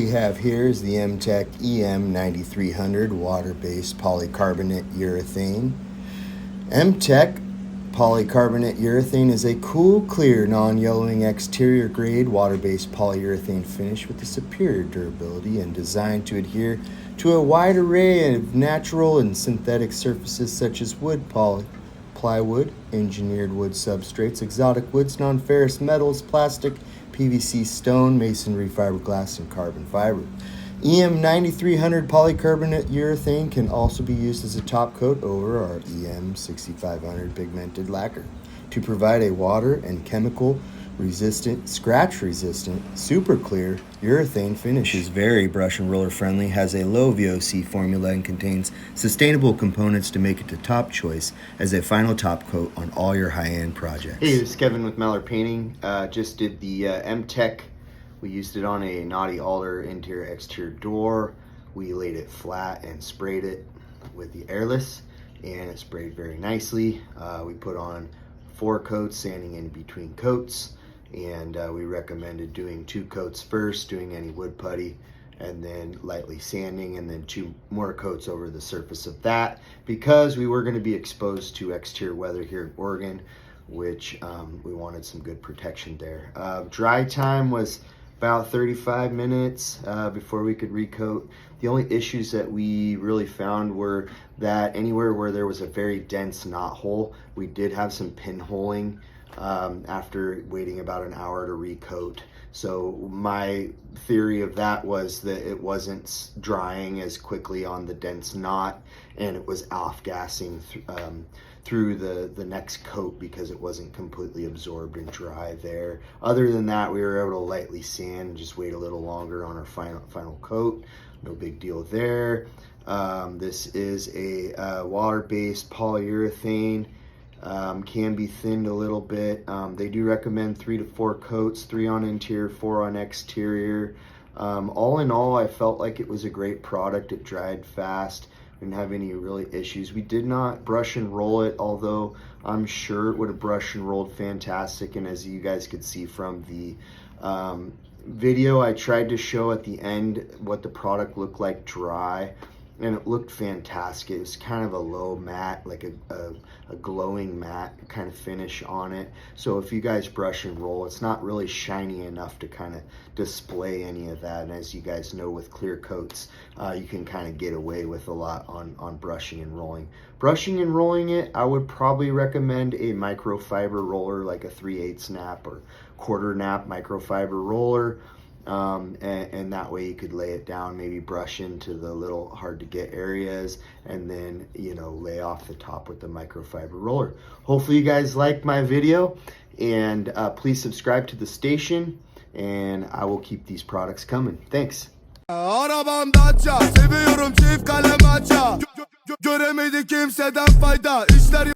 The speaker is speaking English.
we have here is the Emtech EM9300 water-based polycarbonate urethane. Emtech Polycarbonate urethane is a cool, clear, non-yellowing exterior grade water-based polyurethane finish with a superior durability and designed to adhere to a wide array of natural and synthetic surfaces such as wood, plywood, engineered wood substrates, exotic woods, non-ferrous metals, plastic, PVC, stone, masonry, fiberglass, and carbon fiber. EM9300 polycarbonate urethane can also be used as a top coat over our EM6500 pigmented lacquer to provide a water and chemical resistant, scratch resistant, super clear urethane finish. Is very brush and roller friendly, has a low VOC formula, and contains sustainable components to make it a top choice as a final top coat on all your high-end projects. Hey, this is Kevin with Mallard Painting. Just did the Emtech. We used it on a Naughty Alder interior exterior door. We laid it flat and sprayed it with the airless, and it sprayed very nicely. We put on 4 coats, sanding in between coats, and we recommended doing 2 coats first, doing any wood putty, and then lightly sanding, and then 2 more coats over the surface of that, because we were going to be exposed to exterior weather here in Oregon, which we wanted some good protection there. Dry time was about 35 minutes before we could recoat. The only issues that we really found were that anywhere where there was a very dense knot hole, we did have some pinholing after waiting about an hour to recoat. So my theory of that was that it wasn't drying as quickly on the dense knot, and it was off-gassing through the next coat because it wasn't completely absorbed and dry there. Other than that, we were able to lightly sand and just wait a little longer on our final coat. No big deal there. This is a water-based polyurethane. Can be thinned a little bit. They do recommend 3 to 4 coats, 3 on interior, 4 on exterior. All in all, I felt like it was a great product. It dried fast. Didn't have any really issues. We did not brush and roll it, although I'm sure it would have brushed and rolled fantastic. And as you guys could see from the video, I tried to show at the end what the product looked like dry, and it looked fantastic. It was kind of a low matte, like a glowing matte kind of finish on it. So if you guys brush and roll, it's not really shiny enough to kind of display any of that. And as you guys know, with clear coats, you can kind of get away with a lot on brushing and rolling. Brushing and rolling it, I would probably recommend a microfiber roller, like a 3/8 nap or quarter nap microfiber roller. And that way you could lay it down, maybe brush into the little hard to get areas, and then, you know, lay off the top with the microfiber roller. Hopefully you guys liked my video, and please subscribe to the station, and I will keep these products coming. Thanks. Arabam Dacia, seviyorum çift kalem aça. Göremedi kimseden fayda. İşler